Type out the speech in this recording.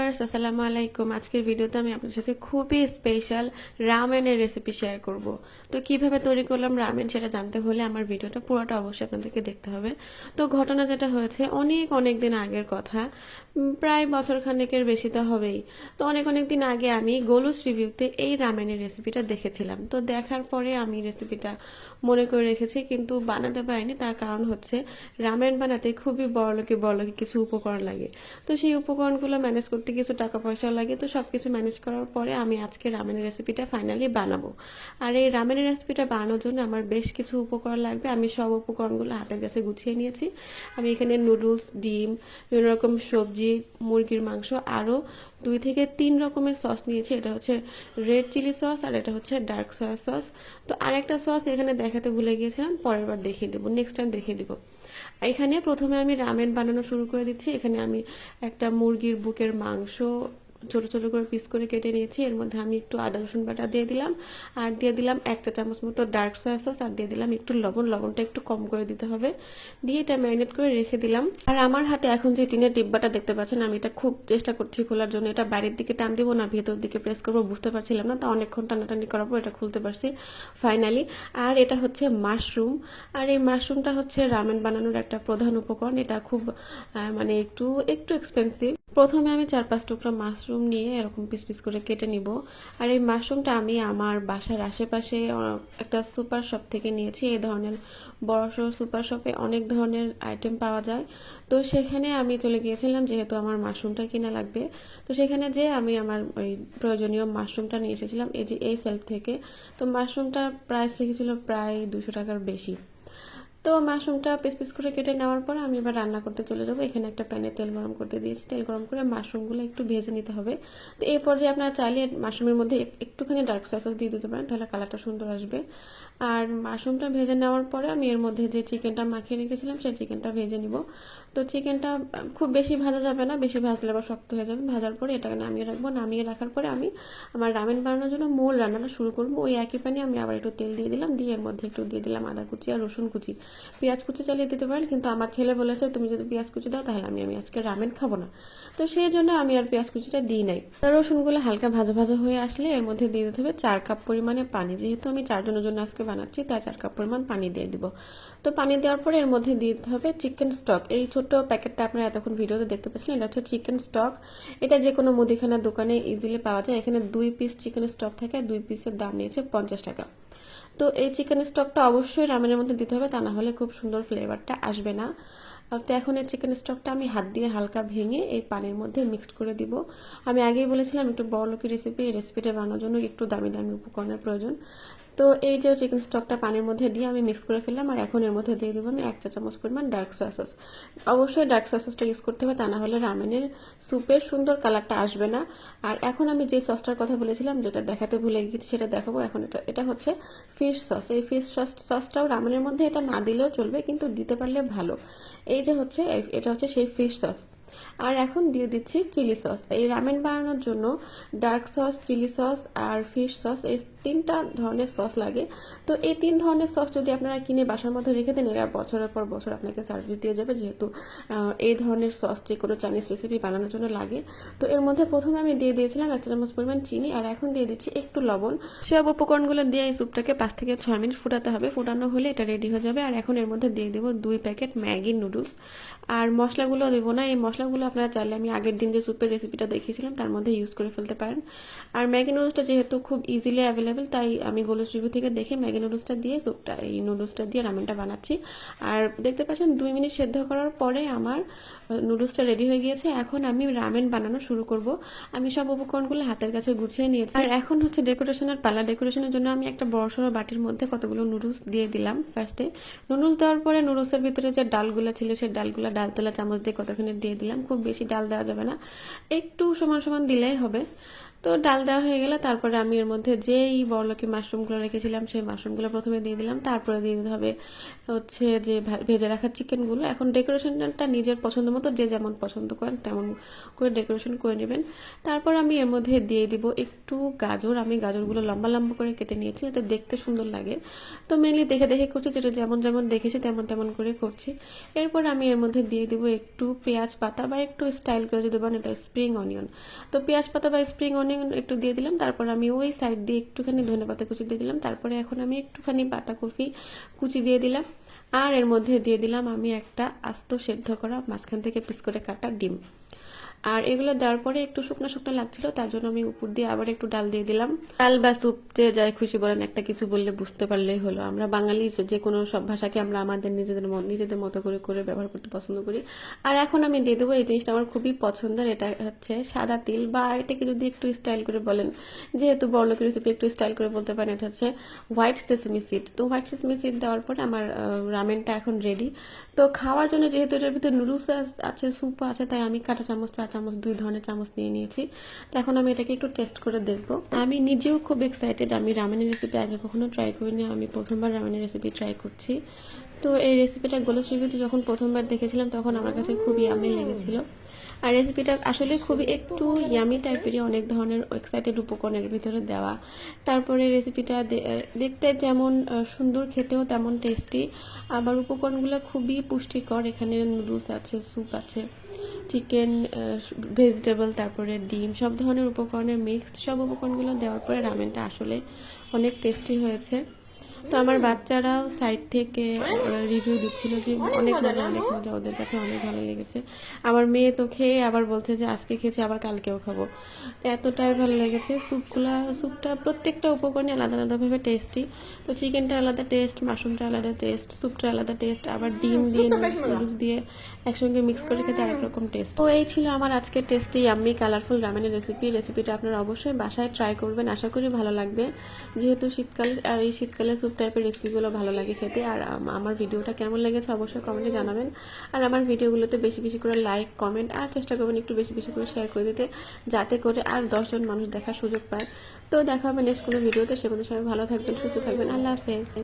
Viewers, আসসালামু আলাইকুম। আজকের ভিডিওতে আমি আপনার সাথে খুবই স্পেশাল রামেনের রেসিপি শেয়ার করব। তো কিভাবে তৈরি করলাম রামেন সেটা জানতে হলে আমার ভিডিওটা পুরোটা অবশ্যই আপনাদেরকে দেখতে হবে। তো ঘটনা যেটা হয়েছে অনেক অনেক দিন আগের কথা, প্রায় বছর খানেকের বেশি তো হবেই। তো অনেক অনেক দিন আগে আমি গোলুস রিভিউতে এই রামেনের রেসিপিটা দেখেছিলাম। তো দেখার পরে আমি রেসিপিটা মনে করে রেখেছি, কিন্তু বানাতে পারিনি। তার কারণ হচ্ছে রামেন বানাতে খুবই বড়লোকি কিছু উপকরণ লাগে। তো সেই উপকরণগুলো ম্যানেজ করতে কিছু টাকা পয়সাও লাগে। তো সব কিছু ম্যানেজ করার পরে আমি আজকে রামেনের রেসিপিটা ফাইনালি বানাবো। আর এই রামেনের রেসিপিটা বানানোর জন্য আমার বেশ কিছু উপকরণ লাগবে। আমি সব উপকরণগুলো হাতের কাছে গুছিয়ে নিয়েছি। আমি এখানে নুডলস, ডিম, বিভিন্ন রকম সবজি, মুরগির মাংস, আরও 2 থেকে 3 রকমের সস নিয়েছি। এটা হচ্ছে রেড চিলি সস আর এটা হচ্ছে ডার্ক সয়া সস। তো আরেকটা সস এখানে দেখাতে ভুলে গিয়েছিলাম, পরের বার দেখিয়ে দেবো, নেক্সট টাইম দেখিয়ে দেবো। এখানে প্রথমে আমি রামেন বানানো শুরু করে দিচ্ছি। এখানে আমি একটা মুরগির বুকের মাংস ছোট ছোট করে পিস করে কেটে নিয়েছি। এর মধ্যে আমি একটু আদা রসুন বাটা দিয়ে দিলাম, আর দিয়ে দিলাম 1 চা চামচ মতো ডার্ক সয়া সস, আর দিয়ে দিলাম একটু লবণ। লবণটা একটু কম করে দিতে হবে। দিয়ে এটা ম্যারিনেট করে রেখে দিলাম। আর আমার হাতে এখন যে টিনের ডিব্বাটা দেখতে পাচ্ছেন, আমি এটা খুব চেষ্টা করছি খোলার জন্য। এটা বাইরের দিকে টান দিব না ভেতর দিকে প্রেস করবো বুঝতে পারছিলাম না, তা অনেকক্ষণ টানাটানি করার পর এটা খুলতে পারছি ফাইনালি। আর এটা হচ্ছে মাশরুম। আর এই মাশরুমটা হচ্ছে রামেন বানানোর একটা প্রধান উপকরণ। এটা খুব মানে একটু একটু এক্সপেন্সিভ। প্রথমে আমি 4-5 টুকরা মাশরুম নিয়ে এরকম পিস পিস করে কেটে নিব। আর এই মাশরুমটা আমি আমার বাসার আশেপাশে একটা সুপার শপ থেকে নিয়েছি। এই ধরনের বড়সড় সুপার শপে অনেক ধরনের আইটেম পাওয়া যায়। তো সেখানে আমি চলে গিয়েছিলাম, যেহেতু আমার মাশরুমটা কিনা লাগবে। তো সেখানে যে আমি আমার ওই প্রয়োজনীয় মাশরুমটা নিয়ে এসেছিলাম, এই যে এই সেলফ থেকে। তো মাশরুমটার প্রাইস রেখেছিল প্রায় 200 টাকার বেশি। তো মাশরুমটা পিস পিস করে কেটে নেওয়ার পর আমি এবার রান্না করতে চলে যাবো। এখানে একটা প্যানে তেল গরম করতে দিয়েছি। তেল গরম করে মাশরুমগুলো একটু ভেজে নিতে হবে। তো এই পর্যায়ে আপনারা চাইলে মাশরুমের মধ্যে একটুখানি ডার্ক সয়া সস দিয়ে দিতে পারেন, তাহলে কালারটা সুন্দর আসবে। আর মাশরুমটা ভেজে নেওয়ার পরে আমি এর মধ্যে যে চিকেনটা মাখিয়ে রেখেছিলাম সেই চিকেনটা ভেজে নিব। তো চিকেনটা খুব বেশি ভাজা যাবে না, বেশি ভাজলে আবার শক্ত হয়ে যাবে। ভাজার পরে এটাকে নামিয়ে রাখবো। নামিয়ে রাখার পরে আমি আমার রামেন বানানোর জন্য মূল রান্নাটা শুরু করবো। ওই একই প্যানে আমি আবার একটু তেল দিয়ে দিলাম, দিয়ে এর মধ্যে একটু দিয়ে দিলাম আদা কুচি আর রসুন কুচি। পেঁয়াজ কুচি চালিয়ে দিতে পারেন, কিন্তু আমার ছেলে বলেছে তুমি যদি পেঁয়াজ কুচি দাও তাহলে আমি আজকে রামেন খাবো না। তো সেই জন্য আমি আর পেঁয়াজ কুচিটা দিই নাই। রসুনগুলো হালকা ভাজা ভাজা হয়ে আসলে এর মধ্যে দিয়ে দিতে হবে 4 কাপ পরিমাণে পানি। যেহেতু আমি 4 জনের জন্য আজকে বানাচ্ছি, তাই 4 কাপ পরিমাণ পানি দিয়ে দিব। তো পানি দেওয়ার পরে এর মধ্যে দিয়ে দিতে হবে চিকেন স্টক। এই ছোট্ট প্যাকেটটা আপনারা এতক্ষণ ভিডিওতে দেখতে পাচ্ছেন, এটা হচ্ছে চিকেন স্টক। এটা যে কোনো মুদিখানার দোকানে ইজিলি পাওয়া যায়। এখানে 2 পিস চিকেন স্টক থাকে, 2 পিসের দাম নিয়েছে 50 টাকা। তো এই চিকেন স্টকটা অবশ্যই রামেনের মধ্যে দিতে হবে, তা না হলে খুব সুন্দর ফ্লেভারটা আসবে না। তো এখন এই চিকেন স্টকটা আমি হাত দিয়ে হালকা ভেঙে এই পানির মধ্যে মিক্সড করে দিব। আমি আগেই বলেছিলাম একটু বড়লোকি রেসিপি, এই রেসিপিটা বানানোর জন্য একটু দামি দামি উপকরণের প্রয়োজন। তো এই যে চিকেন স্টকটা পানির মধ্যে দিয়ে আমি মিক্স করে ফেললাম। আর এখন এর মধ্যে দিয়ে দেবো আমি 1 চা চামচ পরিমাণ ডার্ক সয়া সস। অবশ্যই ডার্ক সয়া সসটা ইউজ করতে হবে, তা না হলে রামেনের স্যুপের সুন্দর কালারটা আসবে না। আর এখন আমি যে সসটার কথা বলেছিলাম, যেটা দেখাতে ভুলে গেছি সেটা দেখাবো এখন। এটা হচ্ছে ফিশ সস। এই ফিশ সসটাও রামেনের মধ্যে এটা না দিলেও চলবে, কিন্তু দিতে পারলে ভালো। এই যে হচ্ছে এটা হচ্ছে সেই ফিশ সস। আর এখন দিয়ে দিচ্ছি চিলি সস। এই রামেন বানানোর জন্য ডার্ক সস, চিলি সস আর ফিশ সস, এই 3টা ধরনের সস লাগে। তো এই 3 ধরনের সস যদি আপনারা কিনে বাসার মধ্যে রেখে দেন, এরা বছরের পর বছর আপনাকে সার্ভিস দিয়ে যাবে, যেহেতু এই ধরনের সস যে কোনো চাইনিজ রেসিপি বানানোর জন্য লাগে। তো এর মধ্যে প্রথমে আমি দিয়ে দিয়েছিলাম 1 চা চামচ পরিমাণ চিনি, আর এখন দিয়ে দিচ্ছি একটু লবণ। সব উপকরণগুলো দিয়ে এই স্যুপটাকে 5 থেকে 6 মিনিট ফুটাতে হবে। ফুটানো হলে এটা রেডি হয়ে যাবে। আর এখন এর মধ্যে দিয়ে দেবো 2 প্যাকেট ম্যাগি নুডলস। আর মশলাগুলো দেবো না, এই মশলাগুলো আপনারা চাইলে আমি আগের দিন যে স্যুপের রেসিপিটা দেখিয়েছিলাম তার মধ্যে ইউজ করে ফেলতে পারেন। আর ম্যাগি নুডলসটা যেহেতু খুব ইজিলি অ্যাভেলেবেল, তাই আমি গোলস রিভিউ থেকে দেখে ম্যাগি নুডলসটা দিয়ে এই নুডলসটা দিয়ে রামেনটা বানাচ্ছি। আর দেখতে পাচ্ছেন 2 মিনিট সেদ্ধ করার পরে আমার নুডলসটা রেডি হয়ে গিয়েছে। এখন আমি রামেন বানানো শুরু করব। আমি সব উপকরণগুলো হাতের কাছে গুছিয়ে নিয়েছি। আর এখন হচ্ছে ডেকোরেশনের পালা। ডেকোরেশনের জন্য আমি একটা বড়সড় বাটির মধ্যে কতগুলো নুডলস দিয়ে দিলাম। ফার্স্টে নুডলস দেওয়ার পরে নুডলসের ভিতরে যে ডালগুলো ছিল সেই ডালগুলো ডাল তোলা চামচ দিয়ে কতখানি দিয়ে দিলাম। খুব বেশি ডাল দেওয়া যাবে না, একটু সমান সমান দিলেই হবে। তো ডাল দেওয়া হয়ে গেলে তারপরে আমি এর মধ্যে যেই বড়লোকি মাশরুমগুলো রেখেছিলাম সেই মাশরুমগুলো প্রথমে দিয়ে দিলাম, তারপরে দিয়ে দিতে হবে হচ্ছে যে ভেজে রাখা চিকেনগুলো। এখন ডেকোরেশনটা নিজের পছন্দ মতো যে যেমন পছন্দ করেন তেমন করে ডেকোরেশন করে নেবেন। তারপর আমি এর মধ্যে দিয়ে দিব একটু গাজর। আমি গাজরগুলো লম্বা লম্বা করে কেটে নিয়েছি যাতে দেখতে সুন্দর লাগে। তো মেনলি দেখে দেখে করছি, যেটা যেমন যেমন দেখেছি তেমন তেমন করে করছি। এরপর আমি এর মধ্যে দিয়ে দিব একটু পেঁয়াজ পাতা বা একটু স্টাইল করে যদি বলেন এটা স্প্রিং অনিয়ন। তো পেঁয়াজ পাতা বা স্প্রিং অনিয়ন একটু দিয়ে দিলাম। তারপর আমি ওই সাইড দিয়ে একটুখানি ধনেপাতা কুচি দিয়ে দিলাম। তারপরে এখন আমি একটুখানি পাতাকপি কুচি দিয়ে দিলাম। আর এর মধ্যে দিয়ে দিলাম আমি একটা আস্ত সেদ্ধ করা মাঝখান থেকে পিস করে কাটা ডিম। আর এগুলো দেওয়ার পরে একটু শুকনো শুকনো লাগছিল, তার জন্য আমি উপর দিয়ে আবার একটু ডাল দিয়ে দিলাম। ডাল বা স্যুপ যে যাই খুশি বলেন, একটা কিছু বললে বুঝতে পারলেই হলো। আমরা বাঙালি যে কোনো সব ভাষাকে আমরা আমাদের নিজেদের মতো করে করে ব্যবহার করতে পছন্দ করি। আর এখন আমি দিয়ে দেবো এই জিনিসটা আমার খুবই পছন্দের, এটা হচ্ছে সাদা তিল, বা এটাকে যদি একটু স্টাইল করে বলেন, যেহেতু বড়লোকের রেসিপি একটু স্টাইল করে বলতে পারেন, এটা হচ্ছে হোয়াইট সেসমি সিড। তো হোয়াইট সেসমি সিড দেওয়ার পরে আমার রামেনটা এখন রেডি। তো খাওয়ার জন্য যেহেতু এটার ভিতরে নুডলস আছে, স্যুপও আছে, তাই আমি কাঁটা চামচ চামচ 2 ধরনের চামচ নিয়ে নিয়েছি। তো এখন আমি এটাকে একটু টেস্ট করে দেখবো। আমি নিজেও খুব এক্সাইটেড, আমি রামেনের রেসিপি আগে কখনো ট্রাই করিনি, আমি প্রথমবার রামেনের রেসিপি ট্রাই করছি। তো এই রেসিপিটা গোলস রিভিউতে যখন প্রথমবার দেখেছিলাম তখন আমার কাছে খুবই ইয়ামি লেগেছিল। আর রেসিপিটা আসলে খুবই একটু ইয়ামি টাইপেরই, অনেক ধরনের এক্সাইটেড উপকরণের ভিতরে দেওয়া। তারপরে রেসিপিটা দেখতে যেমন সুন্দর, খেতেও তেমন টেস্টি। আবার উপকরণগুলো খুবই পুষ্টিকর, এখানে নুডলস আছে, স্যুপ আছে, চিকেন, ভেজিটেবল, তারপরে ডিম, সব ধরনের উপকরণের মিক্সড। সব উপকরণগুলো দেওয়ার পরে রামেনটা আসলে অনেক টেস্টি হয়েছে। তো আমার বাচ্চারাও সাইড থেকে রিভিউ দিচ্ছিল যে অনেক মজা, অনেক মজা, ওদের কাছে অনেক ভালো লেগেছে। আমার মেয়ে তো খেয়ে আবার বলছে যে আজকে খেয়েছি আবার কালকেও খাবো, এতটাই ভালো লেগেছে। স্যুপটা প্রত্যেকটা উপকরণে আলাদা আলাদাভাবে টেস্টি। তো চিকেনটা আলাদা টেস্ট, মাশরুমটা আলাদা টেস্ট, স্যুপটা আলাদা টেস্ট, আবার ডিম দিয়ে নুডলস দিয়ে একসঙ্গে মিক্স করে খেতে আরেক রকম টেস্ট। তো এই ছিল আমার আজকের টেস্টি ইয়াম্মি কালারফুল রামেনের রেসিপিটা আপনারা অবশ্যই বাসায় ট্রাই করবেন, আশা করি ভালো লাগবে। যেহেতু শীতকাল, আর এই শীতকালে স্যুপ টাইপের রেসিপিগুলো ভালো লাগে খেতে। আর আমার ভিডিওটা কেমন লেগেছে অবশ্যই কমেন্টে জানাবেন। আর আমার ভিডিওগুলোতে বেশি বেশি করে লাইক, কমেন্ট আর চেষ্টা করবেন একটু বেশি বেশি করে শেয়ার করে দিতে, যাতে করে আর 10 জন মানুষ দেখার সুযোগ পায়। তো দেখা হবে নেক্সট কোনো ভিডিওতে। সে পর্যন্ত সবাই ভালো থাকবেন, সুস্থ থাকবেন। আল্লাহ হাফেজ।